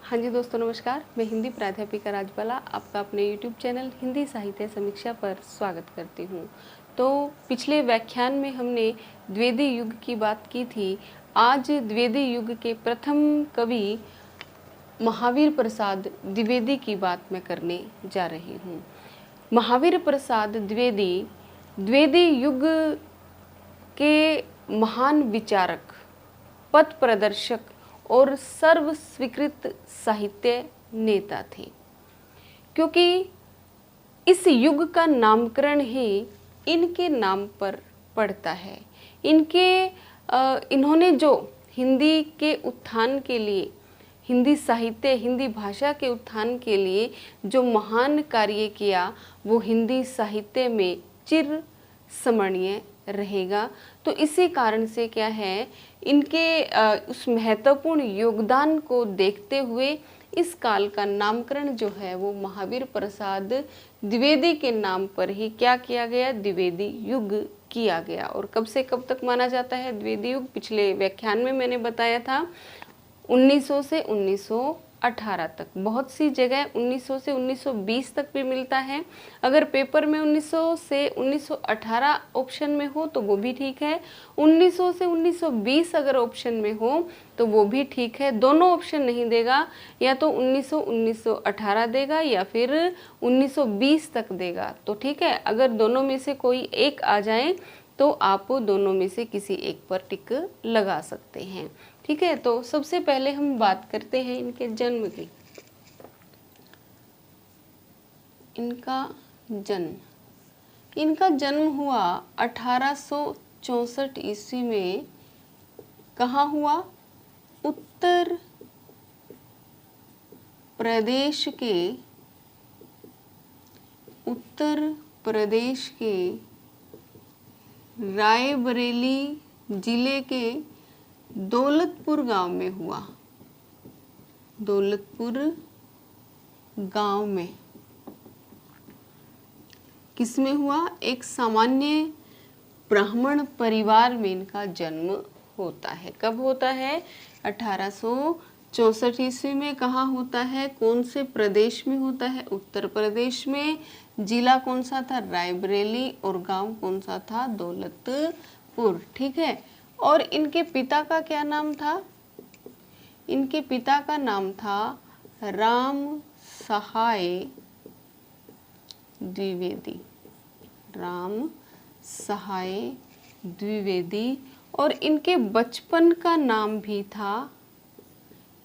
हाँ जी दोस्तों नमस्कार, मैं हिंदी प्राध्यापिका राजबाला आपका अपने YouTube चैनल हिंदी साहित्य समीक्षा पर स्वागत करती हूँ। तो पिछले व्याख्यान में हमने द्विवेदी युग की बात की थी। आज द्विवेदी युग के प्रथम कवि महावीर प्रसाद द्विवेदी की बात मैं करने जा रही हूँ। महावीर प्रसाद द्विवेदी द्विवेदी युग के महान विचारक, पथ प्रदर्शक और सर्व स्वीकृत साहित्य नेता थे, क्योंकि इस युग का नामकरण ही इनके नाम पर पड़ता है। इन्होंने जो हिंदी के उत्थान के लिए, हिंदी साहित्य, हिंदी भाषा के उत्थान के लिए जो महान कार्य किया, वो हिंदी साहित्य में चिर स्मरणीय रहेगा। तो इसी कारण से क्या है, इनके उस महत्वपूर्ण योगदान को देखते हुए इस काल का नामकरण जो है वो महावीर प्रसाद द्विवेदी के नाम पर ही क्या किया गया, द्विवेदी युग किया गया। और कब से कब तक माना जाता है द्विवेदी युग? पिछले व्याख्यान में मैंने बताया था 1900 से 1918 तक। बहुत सी जगह 1900 से 1920 तक भी मिलता है। अगर पेपर में 1900 से 1918 ऑप्शन में हो तो वो भी ठीक है, 1900 से 1920 अगर ऑप्शन में हो तो वो भी ठीक है। दोनों ऑप्शन नहीं देगा, या तो 1900 1918 देगा या फिर 1920 तक देगा, तो ठीक है। अगर दोनों में से कोई एक आ जाए तो आप दोनों में से किसी एक पर टिक लगा सकते हैं, ठीक है। तो सबसे पहले हम बात करते हैं इनके जन्म की। इनका जन्म हुआ 1864 ईस्वी में। कहाँ हुआ? उत्तर प्रदेश के रायबरेली जिले के दौलतपुर गांव में हुआ। दौलतपुर गांव में किसमें हुआ? एक सामान्य ब्राह्मण परिवार में इनका जन्म होता है। कब होता है? 1864 ईस्वी में। कहाँ होता है? कौन से प्रदेश में होता है? उत्तर प्रदेश में। जिला कौन सा था? रायबरेली। और गांव कौन सा था? दौलतपुर, ठीक है। और इनके पिता का क्या नाम था? इनके पिता का नाम था राम सहाय द्विवेदी। राम सहाय द्विवेदी। और इनके बचपन का नाम भी था,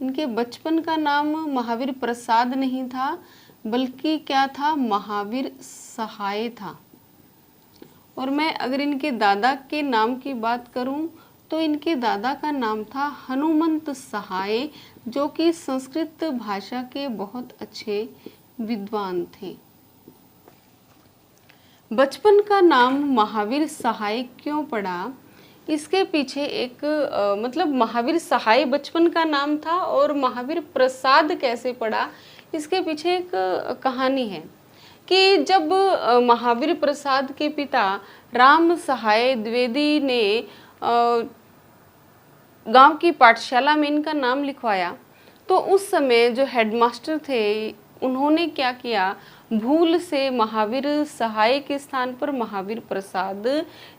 इनके बचपन का नाम महावीर प्रसाद नहीं था, बल्कि क्या था? महावीर सहाय था। और मैं अगर इनके दादा के नाम की बात करूं तो इनके दादा का नाम था हनुमंत सहाय, जो कि संस्कृत भाषा के बहुत अच्छे विद्वान थे। बचपन का नाम महावीर सहाय क्यों पड़ा? इसके पीछे एक मतलब महावीर सहाय बचपन का नाम था और महावीर प्रसाद कैसे पड़ा, इसके पीछे एक कहानी है कि जब महावीर प्रसाद के पिता राम सहाय द्विवेदी ने गांव की पाठशाला में इनका नाम लिखवाया, तो उस समय जो हेडमास्टर थे उन्होंने क्या किया, भूल से महावीर सहाय के स्थान पर महावीर प्रसाद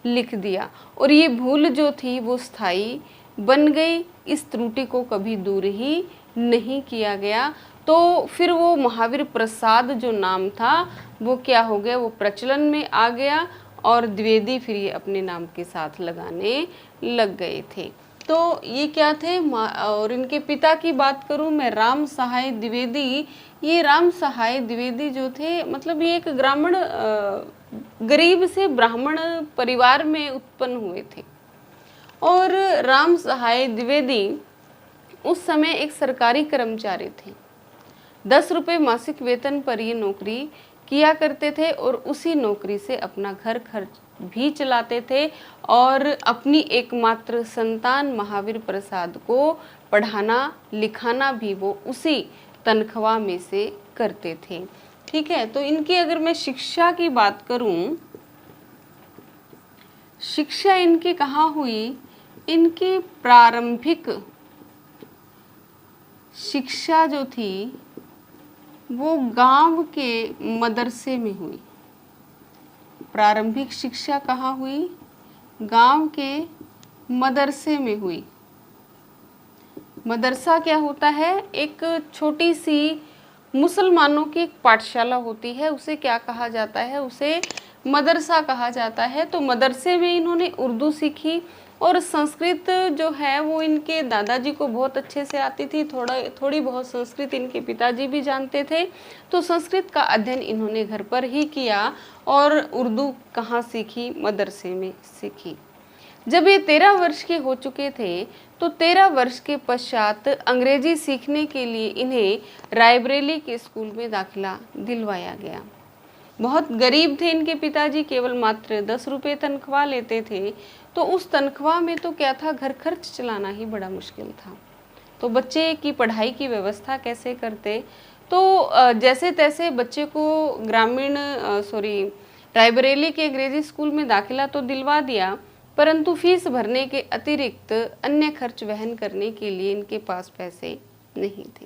लिख दिया। और ये भूल जो थी वो स्थायी बन गई, इस त्रुटि को कभी दूर ही नहीं किया गया। तो फिर वो महावीर प्रसाद जो नाम था वो क्या हो गया, वो प्रचलन में आ गया और द्विवेदी फिर ये अपने नाम के साथ लगाने लग गए थे। तो ये क्या थे? और इनके पिता की बात करूं मैं, राम सहाय द्विवेदी। ये राम सहाय द्विवेदी जो थे, मतलब ये एक ग्रामीण गरीब से ब्राह्मण परिवार में उत्पन्न हुए थे। और राम सहाय द्विवेदी उस समय एक सरकारी कर्मचारी थे। 10 रुपये मासिक वेतन पर ये नौकरी किया करते थे और उसी नौकरी से अपना घर खर्च भी चलाते थे और अपनी एकमात्र संतान महावीर प्रसाद को पढ़ाना लिखाना भी वो उसी तनख्वाह में से करते थे, ठीक है। तो इनकी अगर मैं शिक्षा की बात करूं, शिक्षा इनकी कहाँ हुई? इनकी प्रारंभिक शिक्षा जो थी वो गांव के मदरसे में हुई। प्रारंभिक शिक्षा कहाँ हुई? गांव के मदरसे में हुई। मदरसा क्या होता है? एक छोटी सी मुसलमानों की एक पाठशाला होती है, उसे क्या कहा जाता है? उसे मदरसा कहा जाता है। तो मदरसे में इन्होंने उर्दू सीखी और संस्कृत जो है वो इनके दादाजी को बहुत अच्छे से आती थी। थोड़ी बहुत संस्कृत इनके पिताजी भी जानते थे। तो संस्कृत का अध्ययन इन्होंने घर पर ही किया और उर्दू कहाँ सीखी? मदरसे में सीखी। जब ये 13 वर्ष के हो चुके थे तो 13 वर्ष के पश्चात अंग्रेजी सीखने के लिए इन्हें रायबरेली के स्कूल में दाखिला दिलवाया गया। बहुत गरीब थे इनके पिताजी, केवल मात्र 10 रुपये तनख्वाह लेते थे। तो उस तनख्वाह में तो क्या था, घर खर्च चलाना ही बड़ा मुश्किल था। तो बच्चे की पढ़ाई की व्यवस्था कैसे करते? तो जैसे तैसे बच्चे को रायबरेली के अंग्रेजी स्कूल में दाखिला तो दिलवा दिया, परंतु फीस भरने के अतिरिक्त अन्य खर्च वहन करने के लिए इनके पास पैसे नहीं थे।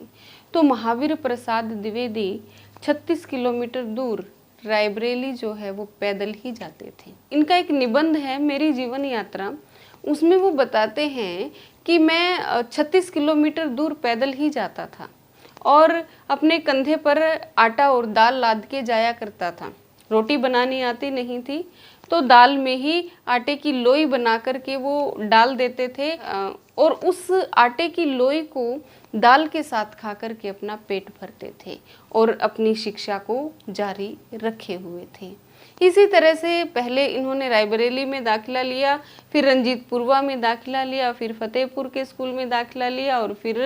तो महावीर प्रसाद द्विवेदी 36 किलोमीटर दूर रायबरेली जो है वो पैदल ही जाते थे। इनका एक निबंध है, मेरी जीवन यात्रा, उसमें वो बताते हैं कि मैं 36 किलोमीटर दूर पैदल ही जाता था और अपने कंधे पर आटा और दाल लाद के जाया करता था। रोटी बनानी आती नहीं थी तो दाल में ही आटे की लोई बना करके वो डाल देते थे और उस आटे की लोई को दाल के साथ खा करके अपना पेट भरते थे और अपनी शिक्षा को जारी रखे हुए थे। इसी तरह से पहले इन्होंने रायबरेली में दाखिला लिया, फिर रंजीतपुरवा में दाखिला लिया, फिर फतेहपुर के स्कूल में दाखिला लिया और फिर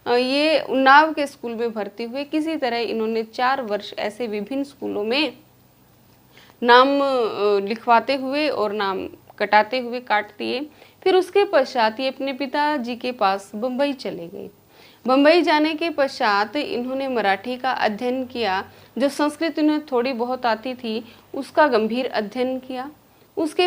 ये उन्नाव के स्कूल में भर्ती हुए। किसी तरह इन्होंने 4 वर्ष ऐसे विभिन्न स्कूलों में नाम लिखवाते हुए और नाम कटाते हुए काट दिए। फिर उसके पश्चात ये अपने पिताजी के पास बम्बई चले गए। बम्बई जाने के पश्चात इन्होंने मराठी का अध्ययन किया। जो संस्कृत इन्हें थोड़ी बहुत आती थी उसका गंभीर अध्ययन किया। उसके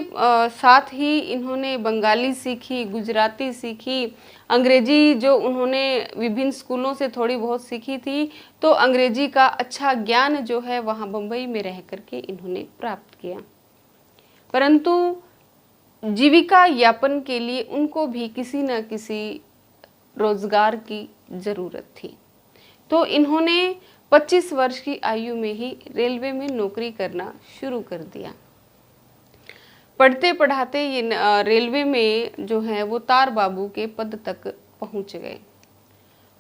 साथ ही इन्होंने बंगाली सीखी, गुजराती सीखी, अंग्रेजी जो उन्होंने विभिन्न स्कूलों से थोड़ी बहुत सीखी थी, तो अंग्रेजी का अच्छा ज्ञान जो है वहाँ बम्बई में रह करके इन्होंने प्राप्त किया। परंतु जीविका यापन के लिए उनको भी किसी न किसी रोजगार की ज़रूरत थी। तो इन्होंने 25 वर्ष की आयु में ही रेलवे में नौकरी करना शुरू कर दिया। पढ़ते पढ़ाते ये रेलवे में जो है वो तार बाबू के पद तक पहुंच गए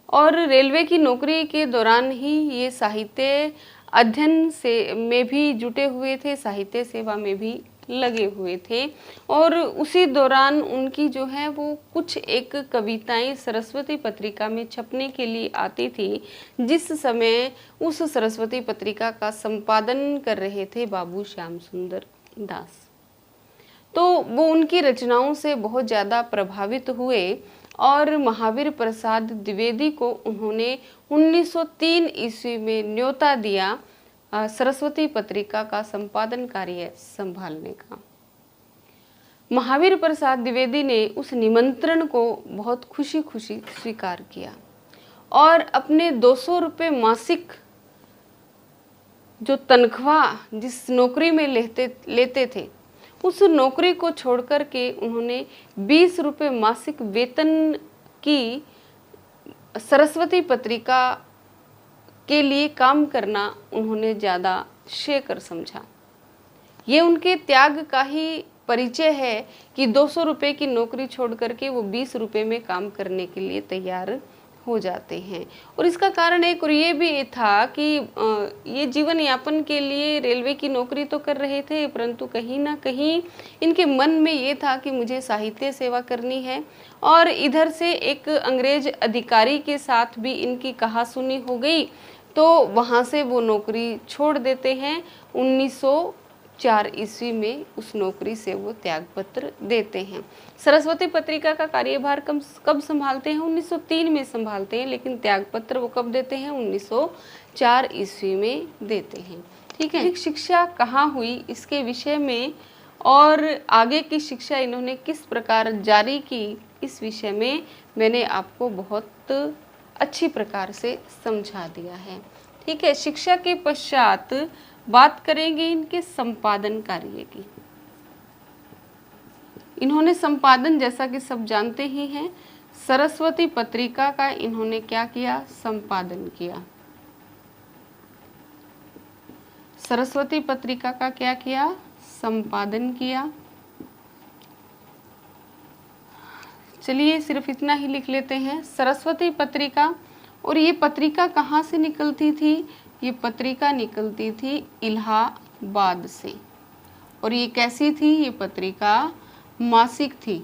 और रेलवे की नौकरी के दौरान ही ये साहित्य अध्ययन से में भी जुटे हुए थे, साहित्य सेवा में भी लगे हुए थे। और उसी दौरान उनकी जो है वो कुछ एक कविताएं सरस्वती पत्रिका में छपने के लिए आती थी, जिस समय उस सरस्वती पत्रिका का संपादन कर रहे थे बाबू श्याम सुंदर दास। तो वो उनकी रचनाओं से बहुत ज़्यादा प्रभावित हुए और महावीर प्रसाद द्विवेदी को उन्होंने 1903 ईस्वी में न्योता दिया सरस्वती पत्रिका का संपादन कार्य संभालने का। महावीर प्रसाद द्विवेदी ने उस निमंत्रण को बहुत खुशी खुशी स्वीकार किया और अपने 200 रुपये मासिक जो तनख्वाह जिस नौकरी में लेते थे उस नौकरी को छोड़कर के उन्होंने 20 रुपये मासिक वेतन की सरस्वती पत्रिका के लिए काम करना उन्होंने ज़्यादा श्रेयकर समझा। ये उनके त्याग का ही परिचय है कि 200 रुपये की नौकरी छोड़ करके वो 20 रुपये में काम करने के लिए तैयार हो जाते हैं। और इसका कारण एक और ये भी था कि ये जीवन यापन के लिए रेलवे की नौकरी तो कर रहे थे, परंतु कहीं ना कहीं इनके मन में ये था कि मुझे साहित्य सेवा करनी है। और इधर से एक अंग्रेज अधिकारी के साथ भी इनकी कहासुनी हो गई, तो वहाँ से वो नौकरी छोड़ देते हैं। 1904 ईस्वी में उस नौकरी से वो त्यागपत्र देते हैं। सरस्वती पत्रिका का कार्यभार कब संभालते हैं? 1903 में संभालते हैं, लेकिन त्यागपत्र वो कब देते हैं? 1904 ईस्वी में देते हैं। ठीक है, शिक्षा कहाँ हुई इसके विषय में और आगे की शिक्षा इन्होंने किस प्रकार जारी की, इस विषय में मैंने आपको बहुत अच्छी प्रकार से समझा दिया है। ठीक है, शिक्षा के पश्चात बात करेंगे इनके संपादन कार्य की। इन्होंने संपादन, जैसा कि सब जानते ही हैं, सरस्वती पत्रिका का इन्होंने क्या किया, संपादन किया। सरस्वती पत्रिका का क्या किया, संपादन किया। चलिए सिर्फ इतना ही लिख लेते हैं, सरस्वती पत्रिका। और ये पत्रिका कहाँ से निकलती थी, ये पत्रिका निकलती थी इलाहाबाद से। और ये कैसी थी, ये पत्रिका मासिक थी।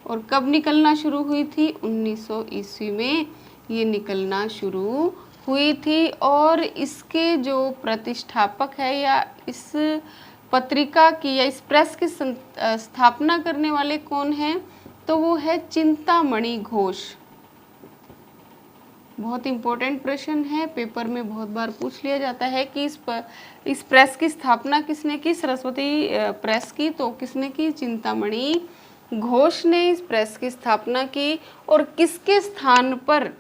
और कब निकलना शुरू हुई थी, 1900 ईस्वी में ये निकलना शुरू हुई थी। और इसके जो प्रतिष्ठापक है, या इस पत्रिका की या इस प्रेस की स्थापना करने वाले कौन हैं, तो वो है चिंतामणि घोष। बहुत इंपॉर्टेंट प्रश्न है, पेपर में बहुत बार पूछ लिया जाता है कि इस प्रेस की स्थापना किसने की, सरस्वती प्रेस की। तो किसने की, चिंतामणि घोष ने इस प्रेस की स्थापना की। और किसके स्थान पर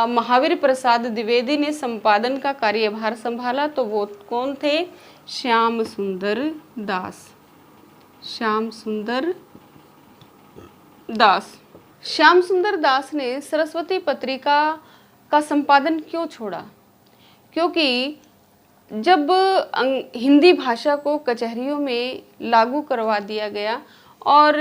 महावीर प्रसाद द्विवेदी ने संपादन का कार्यभार संभाला, तो वो कौन थे, श्याम सुंदर दास। श्याम सुंदर दास। श्याम सुंदर दास ने सरस्वती पत्रिका का संपादन क्यों छोड़ा, क्योंकि जब हिंदी भाषा को कचहरियों में लागू करवा दिया गया और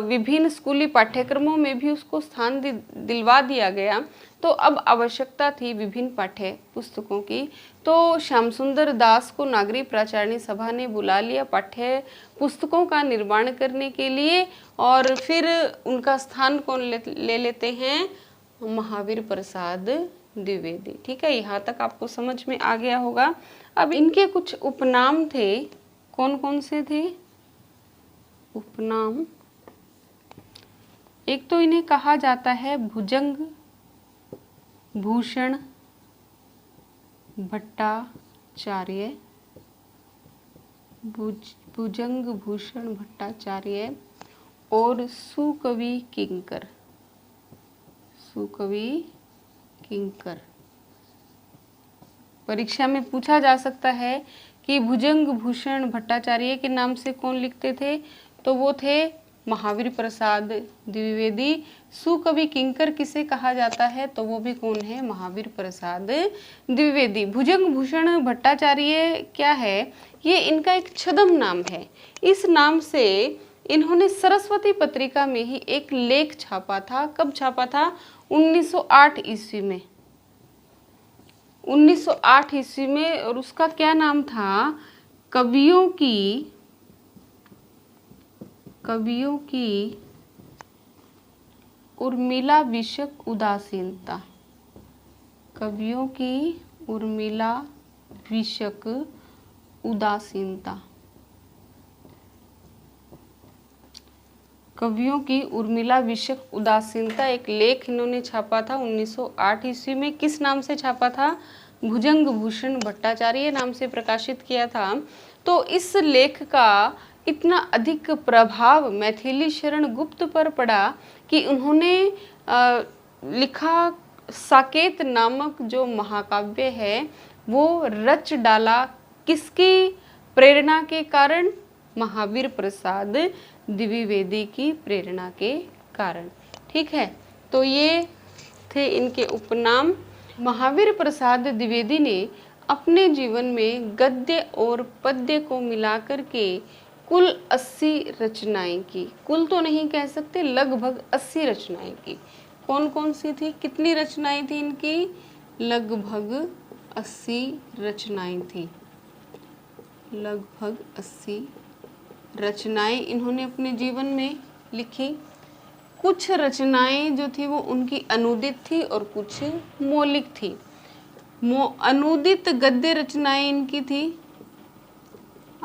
विभिन्न स्कूली पाठ्यक्रमों में भी उसको स्थान दिलवा दिया गया, तो अब आवश्यकता थी विभिन्न पाठ्य पुस्तकों की। तो श्याम सुंदर दास को नागरी प्राचार्य सभा ने बुला लिया पाठ्य पुस्तकों का निर्माण करने के लिए। और फिर उनका स्थान कौन ले लेते हैं, महावीर प्रसाद द्विवेदी। ठीक है, यहाँ तक आपको समझ में आ गया होगा। अब इनके कुछ उपनाम थे, कौन कौन से थे उपनाम। एक तो इन्हें कहा जाता है भुजंग भूषण भट्टाचार्य। भुजंग भूषण भट्टाचार्य और सुकवि किंकर। सुकवि किंकर। परीक्षा में पूछा जा सकता है कि भुजंग भूषण भट्टाचार्य के नाम से कौन लिखते थे, तो वो थे महावीर प्रसाद द्विवेदी। सुकवि किंकर किसे कहा जाता है, तो वो भी कौन है, महावीर प्रसाद द्विवेदी। भुजंग भूषण भट्टाचार्य क्या है, ये इनका एक छद्म नाम है। इस नाम से इन्होंने सरस्वती पत्रिका में ही एक लेख छापा था। कब छापा था, 1908 ईस्वी में। 1908 ईस्वी में। और उसका क्या नाम था, कवियों की उर्मिला विषक उदासीनता। कवियों की उर्मिला विषक उदासीनता। कवियों की उर्मिला विषक उदासीनता एक लेख इन्होंने छापा था 1908 ईस्वी में। किस नाम से छापा था, भुजंग भूषण भट्टाचार्य नाम से प्रकाशित किया था। तो इस लेख का इतना अधिक प्रभाव मैथिली शरण गुप्त पर पड़ा कि उन्होंने लिखा साकेत नामक जो महाकाव्य है वो रच डाला। किसकी प्रेरणा के कारण, महावीर प्रसाद द्विवेदी की प्रेरणा के कारण। ठीक है, तो ये थे इनके उपनाम। महावीर प्रसाद द्विवेदी ने अपने जीवन में गद्य और पद्य को मिलाकर के कुल 80 रचनाएं की। कुल तो नहीं कह सकते, लगभग 80 रचनाएं की। कौन कौन सी थी, कितनी रचनाएं थी इनकी, लगभग 80 रचनाएं थी। लगभग 80 रचनाएं इन्होंने अपने जीवन में लिखी। कुछ रचनाएं जो थी वो उनकी अनूदित थी और कुछ मौलिक थी। अनूदित गद्य रचनाएं इनकी थी,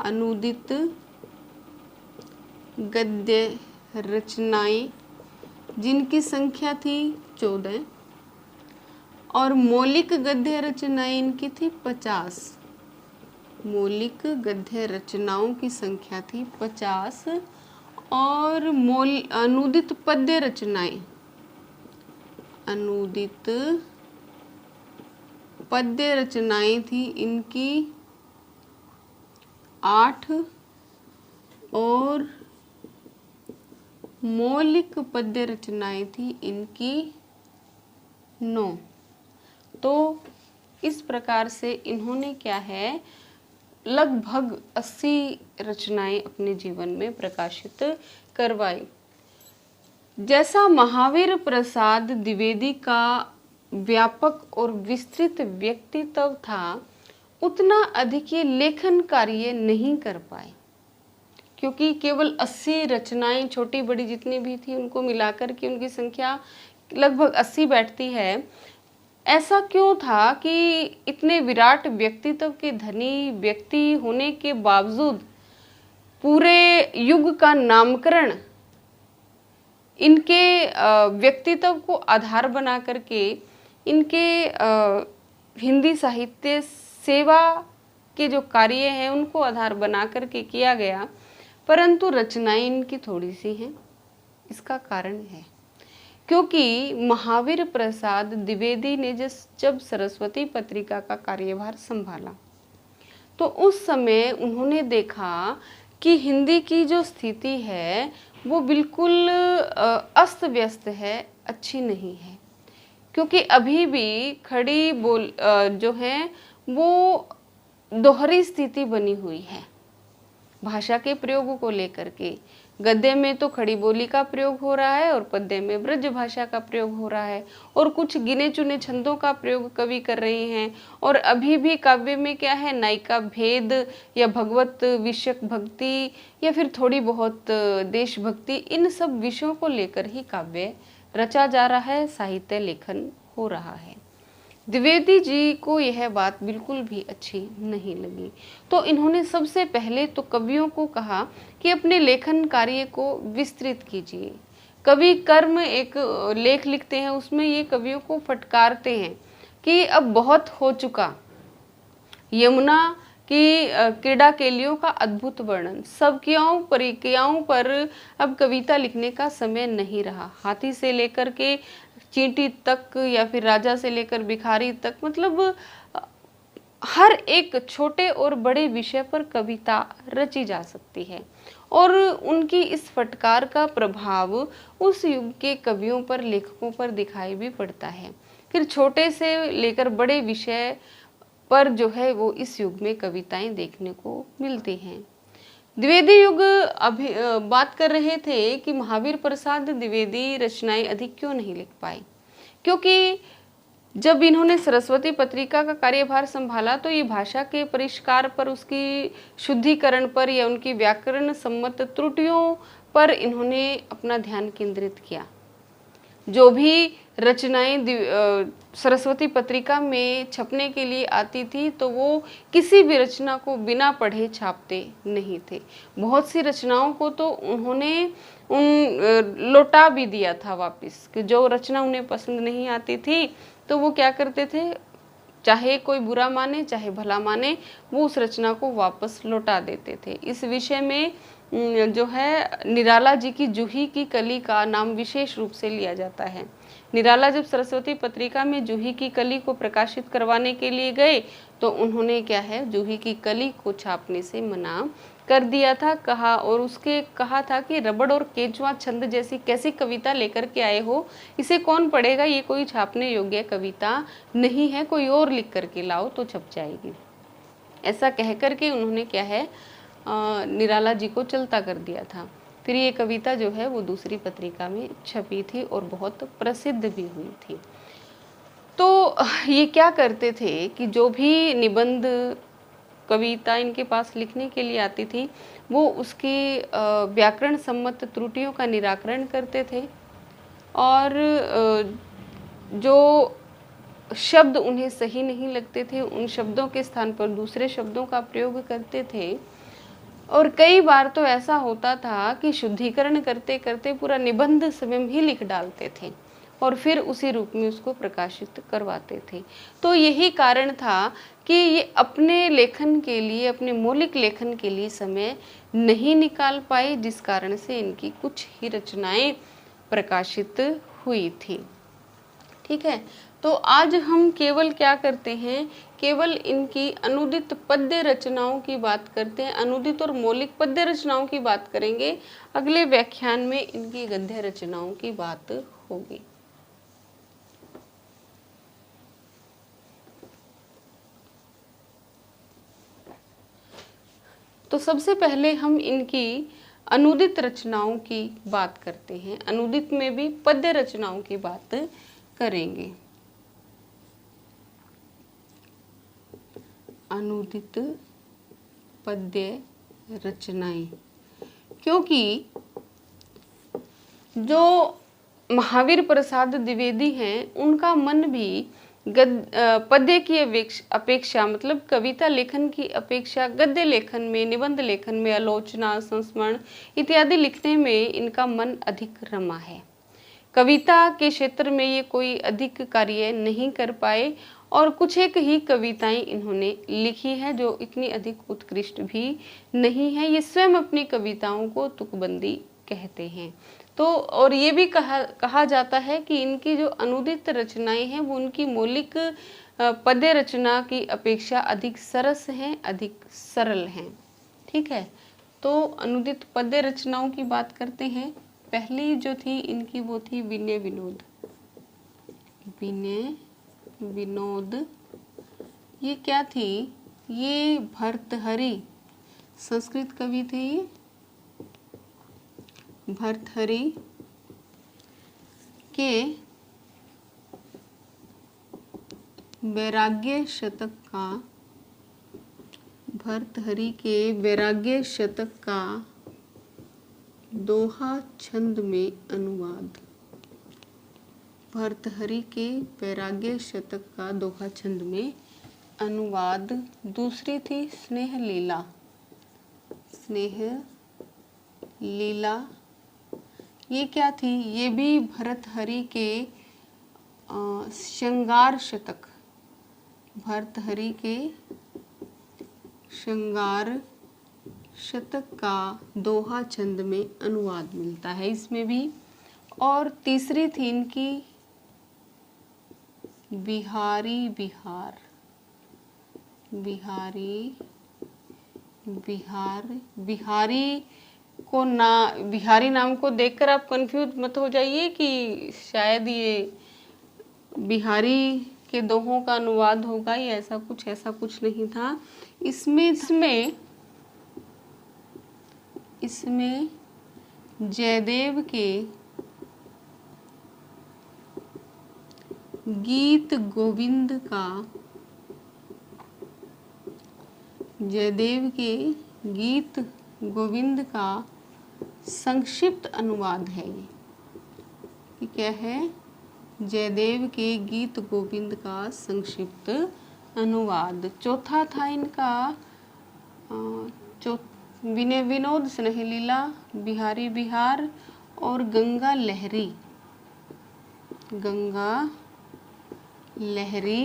अनूदित गद्य रचनाएं जिनकी संख्या थी 14 और मौलिक गद्य रचनाएं इनकी थी 50। मौलिक गद्य रचनाओं की संख्या थी 50 और अनूदित पद्य रचनाएं, अनूदित पद्य रचनाएं थी इनकी 8 और मौलिक पद्य रचनाएं थी इनकी 9। तो इस प्रकार से इन्होंने क्या है लगभग 80 रचनाएं अपने जीवन में प्रकाशित करवाई। जैसा महावीर प्रसाद द्विवेदी का व्यापक और विस्तृत व्यक्तित्व था, उतना अधिक ये लेखन कार्य नहीं कर पाए, क्योंकि केवल 80 रचनाएं छोटी बड़ी जितनी भी थी उनको मिलाकर के उनकी संख्या लगभग 80 बैठती है। ऐसा क्यों था कि इतने विराट व्यक्तित्व के धनी व्यक्ति होने के बावजूद पूरे युग का नामकरण इनके व्यक्तित्व को आधार बना करके इनके हिंदी साहित्य सेवा के जो कार्य हैं उनको आधार बना करके किया गया, परंतु रचनाएं इनकी थोड़ी सी हैं। इसका कारण है क्योंकि महावीर प्रसाद द्विवेदी ने जब सरस्वती पत्रिका का कार्यभार संभाला तो उस समय उन्होंने देखा कि हिंदी की जो स्थिति है वो बिल्कुल अस्त व्यस्त है, अच्छी नहीं है। क्योंकि अभी भी खड़ी बोल जो है वो दोहरी स्थिति बनी हुई है भाषा के प्रयोग को लेकर के। गद्य में तो खड़ी बोली का प्रयोग हो रहा है और पद्य में ब्रज भाषा का प्रयोग हो रहा है और कुछ गिने चुने छंदों का प्रयोग कवि कर रहे हैं। और अभी भी काव्य में क्या है, नायिका भेद या भगवत विषयक भक्ति या फिर थोड़ी बहुत देशभक्ति, इन सब विषयों को लेकर ही काव्य रचा जा रहा है, साहित्य लेखन हो रहा है। द्विवेदी जी को यह बात बिल्कुल भी अच्छी नहीं लगी, तो इन्होंने सबसे पहले तो कवियों को कहा कि अपने लेखन कार्य को विस्तृत कीजिए। कवि कर्म एक लेख लिखते हैं, उसमें ये कवियों को फटकारते हैं कि अब बहुत हो चुका। यमुना की क्रीड़ा केलियों का अद्भुत वर्णन, सब क्रियाओं परिक्रियाओं पर अब कविता लिखने का समय नहीं रहा। हाथी से लेकर के चींटी तक या फिर राजा से लेकर भिखारी तक, मतलब हर एक छोटे और बड़े विषय पर कविता रची जा सकती है। और उनकी इस फटकार का प्रभाव उस युग के कवियों पर, लेखकों पर दिखाई भी पड़ता है। फिर छोटे से लेकर बड़े विषय पर जो है वो इस युग में कविताएं देखने को मिलती हैं। द्विवेदी युग अभी बात कर रहे थे कि महावीर प्रसाद द्विवेदी रचनाएं अधिक क्यों नहीं लिख पाए, क्योंकि जब इन्होंने सरस्वती पत्रिका का कार्यभार संभाला तो ये भाषा के परिष्कार पर, उसकी शुद्धिकरण पर या उनकी व्याकरण सम्मत त्रुटियों पर इन्होंने अपना ध्यान केंद्रित किया। जो भी रचनाएं सरस्वती पत्रिका में छपने के लिए आती थी तो वो किसी भी रचना को बिना पढ़े छापते नहीं थे। बहुत सी रचनाओं को तो उन्होंने लौटा भी दिया था वापस, कि जो रचना उन्हें पसंद नहीं आती थी तो वो क्या करते थे, चाहे कोई बुरा माने चाहे भला माने, वो उस रचना को वापस लौटा देते थे। इस विषय में जो है निराला जी की जूही की कली का नाम विशेष रूप से लिया जाता है। निराला जब सरस्वती पत्रिका में जूही की कली को प्रकाशित करवाने के लिए गए तो उन्होंने क्या है, जूही की कली को छापने से मना कर दिया था। कहा और उसके कहा था कि रबड़ और केंचुआ छंद जैसी कैसी कविता लेकर के आए हो, इसे कौन पढ़ेगा, ये कोई छापने योग्य कविता नहीं है, कोई और लिख करके लाओ तो छप जाएगी। ऐसा कह करके उन्होंने क्या है निराला जी को चलता कर दिया था। फिर ये कविता जो है वो दूसरी पत्रिका में छपी थी और बहुत प्रसिद्ध भी हुई थी। तो ये क्या करते थे कि जो भी निबंध कविता इनके पास लिखने के लिए आती थी वो उसकी व्याकरण सम्मत त्रुटियों का निराकरण करते थे और जो शब्द उन्हें सही नहीं लगते थे उन शब्दों के स्थान पर दूसरे शब्दों का प्रयोग करते थे। और कई बार तो ऐसा होता था कि शुद्धिकरण करते करते पूरा निबंध स्वयं ही लिख डालते थे और फिर उसी रूप में उसको प्रकाशित करवाते थे। तो यही कारण था कि ये अपने लेखन के लिए, अपने मौलिक लेखन के लिए समय नहीं निकाल पाए, जिस कारण से इनकी कुछ ही रचनाएं प्रकाशित हुई थी। ठीक है, तो आज हम केवल क्या करते हैं, केवल इनकी अनुदित पद्य रचनाओं की बात करते हैं, अनुदित और मौलिक पद्य रचनाओं की बात करेंगे। अगले व्याख्यान में इनकी गद्य रचनाओं की बात होगी। तो सबसे पहले हम इनकी अनुदित रचनाओं की बात करते हैं, अनुदित में भी पद्य रचनाओं की बात करेंगे। अनुदित पद्य रचनाएं, क्योंकि जो महावीर प्रसाद द्विवेदी हैं उनका मन भी पद्य की अपेक्षा मतलब कविता लेखन की अपेक्षा गद्य लेखन में, निबंध लेखन में, आलोचना, संस्मरण इत्यादि लिखने में इनका मन अधिक रमा है। कविता के क्षेत्र में ये कोई अधिक कार्य नहीं कर पाए और कुछ एक ही कविताएं इन्होंने लिखी है जो इतनी अधिक उत्कृष्ट भी नहीं है। ये स्वयं अपनी कविताओं को तुकबंदी कहते हैं। तो और ये भी कहा जाता है कि इनकी जो अनुदित रचनाएं हैं वो उनकी मौलिक पद्य रचना की अपेक्षा अधिक सरस हैं, अधिक सरल हैं। ठीक है, तो अनुदित पद्य रचनाओं की बात करते हैं। पहली जो थी इनकी वो थी विनय विनोद। विनय विनोद ये क्या थी, ये भर्तहरि संस्कृत कवि थे। ये भर्तहरि के वैराग्य शतक का, भर्तहरि के वैराग्य शतक का दोहा छंद में अनुवाद। भर्तहरि के वैराग्य शतक का दोहा छंद में अनुवाद। दूसरी थी स्नेह लीला। स्नेह लीला ये क्या थी, ये भी भर्तहरि के श्रृंगार शतक, भर्तहरि के श्रृंगार शतक का दोहा छंद में अनुवाद मिलता है इसमें भी। और तीसरी थी इनकी बिहारी बिहार। बिहारी बिहार, बिहारी को बिहारी नाम को देखकर आप कंफ्यूज मत हो जाइए कि शायद ये बिहारी के दोहों का अनुवाद होगा या ऐसा कुछ नहीं था। इसमें जयदेव के गीत गोविंद का, जयदेव के गीत गोविंद का संक्षिप्त अनुवाद है। ये क्या है, जयदेव के गीत गोविंद का संक्षिप्त अनुवाद। चौथा था इनका विनय विनोद, स्नेह लीला, बिहारी बिहार और गंगा लहरी। गंगा लहरी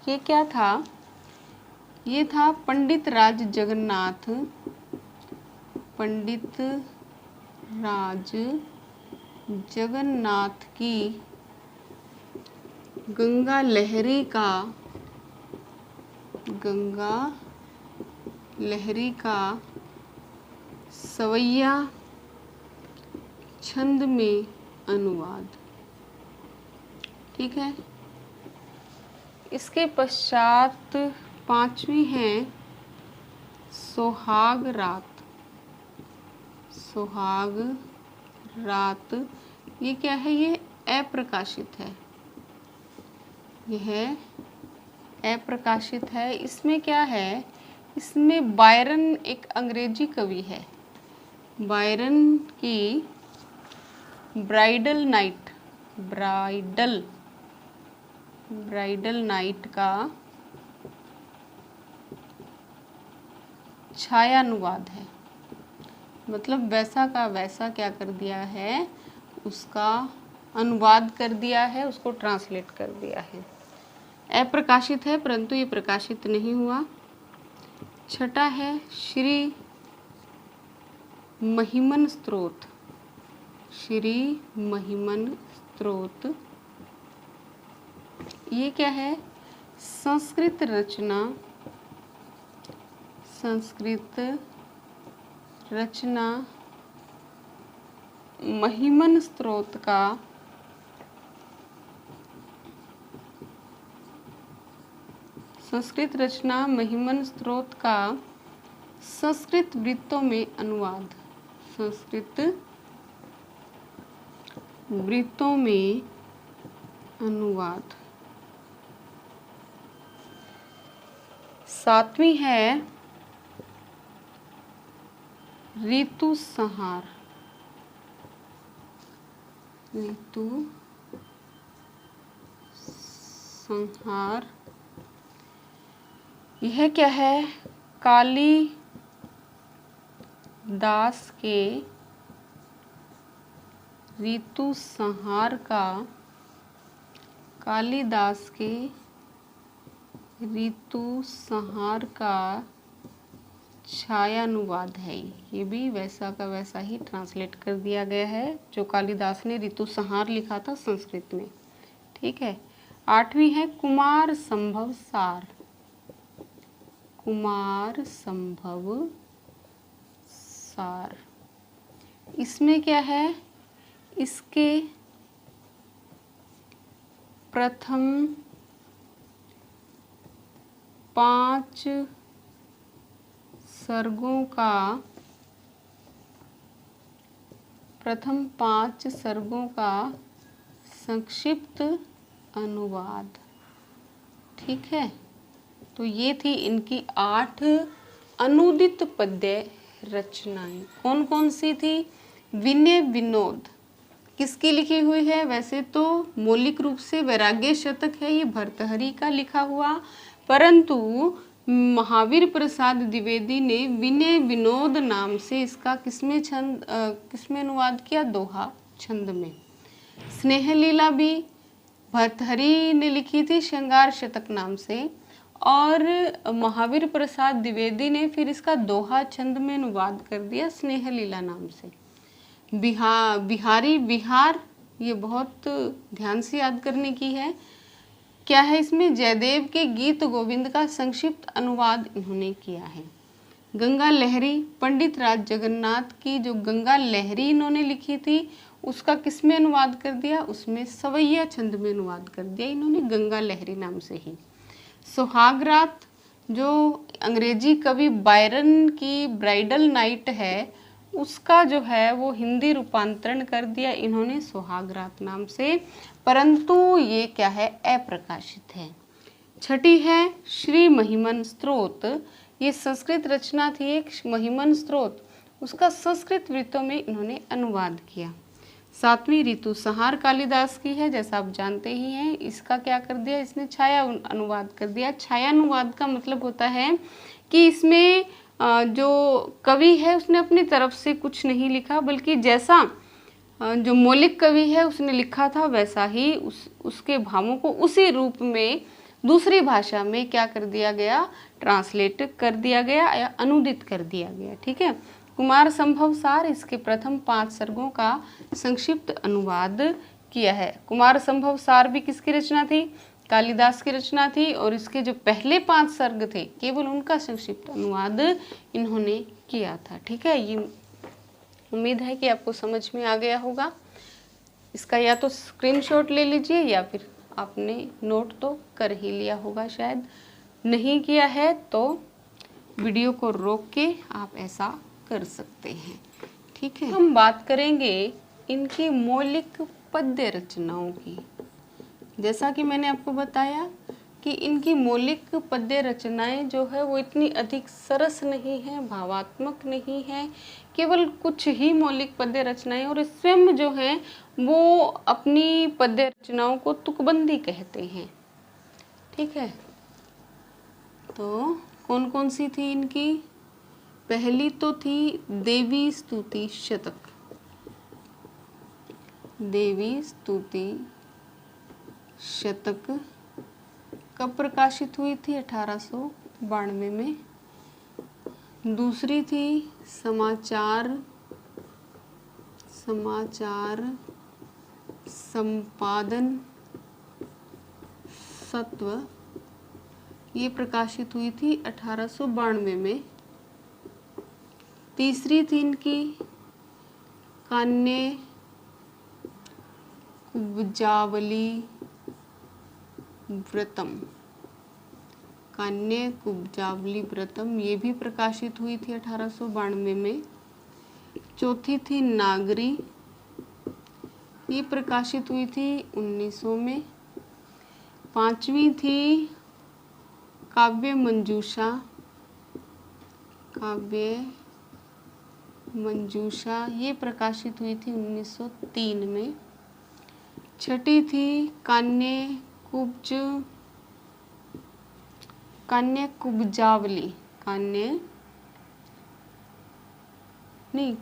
ये क्या था, ये था पंडित राज जगन्नाथ, पंडित राज जगन्नाथ की गंगा लहरी का, गंगा लहरी का सवैया छंद में अनुवाद। ठीक है, इसके पश्चात पांचवी है सुहाग रात। सुहाग रात ये क्या है, ये अप्रकाशित है, यह अप्रकाशित है। इसमें क्या है, इसमें बायरन एक अंग्रेजी कवि है, बायरन की ब्राइडल नाइट, ब्राइडल नाइट का छाया अनुवाद है। मतलब वैसा का वैसा क्या कर दिया है, उसका अनुवाद कर दिया है, उसको ट्रांसलेट कर दिया है। अप्रकाशित है परंतु ये प्रकाशित नहीं हुआ। छठा है श्री महिमन स्तोत्र। श्री महिमन स्तोत्र ये क्या है? संस्कृत रचना, संस्कृत रचना महिमन स्त्रोत का संस्कृत रचना महिमन स्त्रोत का संस्कृत वृत्तों में अनुवाद, संस्कृत वृत्तों में अनुवाद। 7वीं है ऋतु संहार, ऋतु संहार। यह क्या है? कालिदास के ऋतु संहार का, कालिदास के ऋतु संहार का छायानुवाद है। ये भी वैसा का वैसा ही ट्रांसलेट कर दिया गया है जो कालिदास ने ऋतु संहार लिखा था संस्कृत में। ठीक है। 8वीं है कुमार संभव सार, कुमार संभव सार। इसमें क्या है? इसके प्रथम 5 सर्गों का, प्रथम 5 सर्गों का संक्षिप्त अनुवाद। ठीक है। तो ये थी इनकी 8 अनुदित पद्य रचनाएं। कौन कौन सी थी? विनय विनोद किसकी लिखी हुई है? वैसे तो मौलिक रूप से वैराग्य शतक है, ये भर्तृहरि का लिखा हुआ, परंतु महावीर प्रसाद द्विवेदी ने विनय विनोद नाम से इसका किसमें अनुवाद किया? दोहा छंद में। स्नेह लीला भी भर्तृहरि ने लिखी थी श्रृंगार शतक नाम से, और महावीर प्रसाद द्विवेदी ने फिर इसका दोहा छंद में अनुवाद कर दिया स्नेह लीला नाम से। बिहारी विहार, ये बहुत ध्यान से याद करने की है। क्या है इसमें? जयदेव के गीत गोविंद का संक्षिप्त अनुवाद इन्होंने किया है। गंगा लहरी, पंडित राज जगन्नाथ की जो गंगा लहरी इन्होंने लिखी थी उसका किसमें अनुवाद कर दिया? उसमें सवैया छंद में अनुवाद कर दिया इन्होंने गंगा लहरी नाम से ही। सुहागरात जो अंग्रेजी कवि बायरन की ब्राइडल नाइट है उसका जो है वो हिंदी रूपांतरण कर दिया इन्होंने सुहागरात नाम से, परंतु ये क्या है? अप्रकाशित है। 6ठी है श्री महिमन स्त्रोत, ये संस्कृत रचना थी एक महिमन स्त्रोत, उसका संस्कृत वृत्तों में इन्होंने अनुवाद किया। 7वीं ऋतु संहार कालिदास की है, जैसा आप जानते ही हैं। इसका क्या कर दिया? इसने छाया अनुवाद कर दिया। छाया अनुवाद का मतलब होता है कि इसमें जो कवि है उसने अपनी तरफ से कुछ नहीं लिखा, बल्कि जैसा जो मौलिक कवि है उसने लिखा था वैसा ही उसके भावों को उसी रूप में दूसरी भाषा में क्या कर दिया गया? ट्रांसलेट कर दिया गया या अनुदित कर दिया गया। ठीक है। कुमार संभव सार, इसके प्रथम 5 सर्गों का संक्षिप्त अनुवाद किया है। कुमार संभव सार भी किसकी रचना थी? कालिदास की रचना थी, और इसके जो पहले 5 सर्ग थे केवल उनका संक्षिप्त अनुवाद इन्होंने किया था। ठीक है। ये उम्मीद है कि आपको समझ में आ गया होगा। इसका या तो स्क्रीनशॉट ले लीजिए या फिर आपने नोट तो कर ही लिया होगा, शायद नहीं किया है तो वीडियो को रोक के आप ऐसा कर सकते हैं। ठीक है। हम बात करेंगे इनकी मौलिक पद्य रचनाओं की। जैसा कि मैंने आपको बताया कि इनकी मौलिक पद्य रचनाएं जो है वो इतनी अधिक सरस नहीं है, भावात्मक नहीं है, केवल कुछ ही मौलिक पद्य रचनाएं, और स्वयं जो है वो अपनी पद्य रचनाओं को तुकबंदी कहते हैं। ठीक है। तो कौन कौन सी थी इनकी? पहली तो थी देवी स्तुति शतक, देवी स्तुति शतक कब प्रकाशित हुई थी? 1892 में। दूसरी थी समाचार संपादन सत्व, ये प्रकाशित हुई थी 1892 में। तीसरी थी इनकी कान्य कुब्जावली व्रतम, कान्य कुब्जावली व्रतम, ये भी प्रकाशित हुई थी 1892 में। चौथी थी नागरी, ये प्रकाशित हुई थी 1900 में। पांचवी थी काव्य मंजूषा, काव्य मंजूषा, ये प्रकाशित हुई थी 1903 में। छठी थी कान्य कुब्जावली,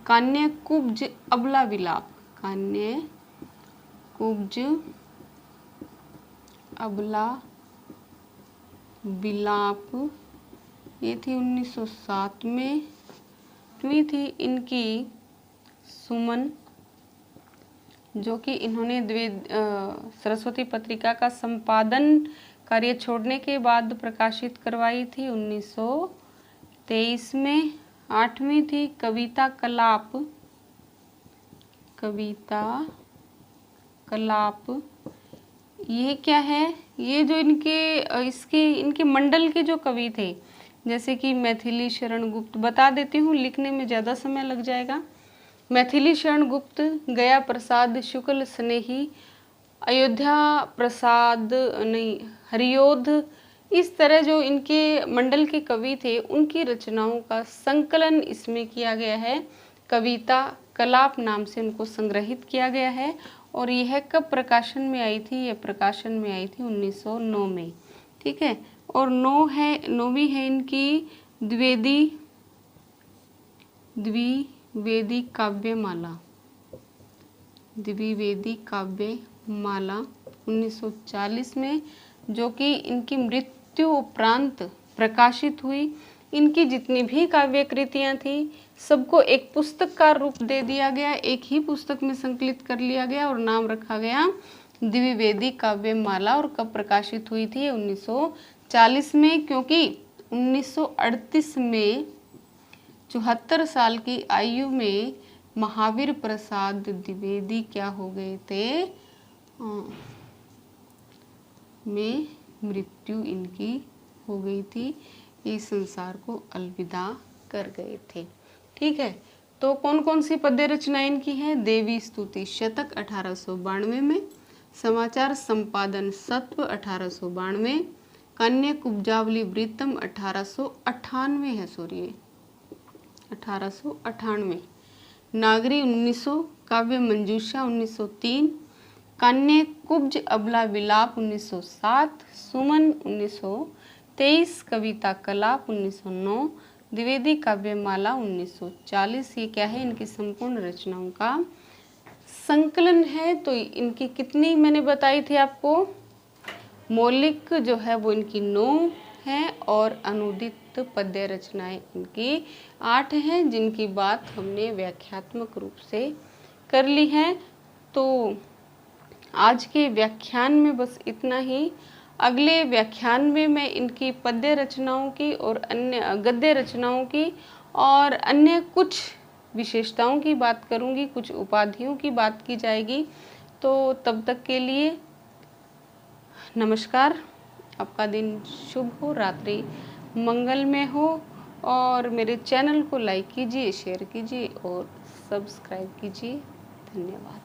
कान्य कुब्ज अबला विलाप, कान्य कुब्ज अबला विलाप, ये थी 1907 में। आठवीं थी इनकी सुमन, जो कि इन्होंने सरस्वती पत्रिका का संपादन कार्य छोड़ने के बाद प्रकाशित करवाई थी 1923 में। आठवीं थी कविता कलाप, कविता कलाप, ये क्या है? ये जो इनके मंडल के जो कवि थे, जैसे कि मैथिली शरण गुप्त, बता देती हूँ, लिखने में ज़्यादा समय लग जाएगा। मैथिली शरण गुप्त, गया प्रसाद शुक्ल स्नेही, अयोध्या प्रसाद हरियोध, इस तरह जो इनके मंडल के कवि थे उनकी रचनाओं का संकलन इसमें किया गया है। कविता कलाप नाम से उनको संग्रहित किया गया है। और यह कब प्रकाशन में आई थी? यह प्रकाशन में आई थी 1909 में। ठीक है। और नौवीं है इनकी द्विवेदी काव्यमाला, द्विवेदी काव्यमाला 1940 में, जो कि इनकी मृत्यु उपरांत प्रकाशित हुई। इनकी जितनी भी काव्य कृतियाँ थी सबको एक पुस्तक का रूप दे दिया गया, एक ही पुस्तक में संकलित कर लिया गया और नाम रखा गया द्विवेदी काव्यमाला। और कब प्रकाशित हुई थी? 1940 में, क्योंकि 1938 में 74 साल की आयु में महावीर प्रसाद द्विवेदी क्या हो गए थे? में मृत्यु इनकी हो गई थी, इस संसार को अलविदा कर गए थे। ठीक है। तो कौन कौन सी पद्य रचनाएं इनकी हैं? देवी स्तुति शतक 1892 में, समाचार संपादन सत्व 1892, कन्या कुब्जावली वृत्तम 1898 है, 1898, नागरी 1900, काव्य मंजूषा 1903, कन्या कुब्ज अबला विलाप 1907, सुमन 1923, कविता कलाप 1909, द्विवेदी काव्यमाला 1940। ये क्या है? इनकी संपूर्ण रचनाओं का संकलन है। तो इनकी कितनी मैंने बताई थी आपको? मौलिक जो है वो इनकी 9 है और अनुदित पद्य रचनाएं इनकी 8 हैं, जिनकी बात हमने व्याख्यात्मक रूप से कर ली है। तो आज के व्याख्यान में बस इतना ही। अगले व्याख्यान में मैं इनकी पद्य रचनाओं की और अन्य गद्य रचनाओं की और अन्य कुछ विशेषताओं की बात करूंगी, कुछ उपाधियों की बात की जाएगी। तो तब तक के लिए नमस्कार। आपका दिन शुभ हो, रात्रि मंगलमय हो, और मेरे चैनल को लाइक कीजिए, शेयर कीजिए और सब्सक्राइब कीजिए। धन्यवाद।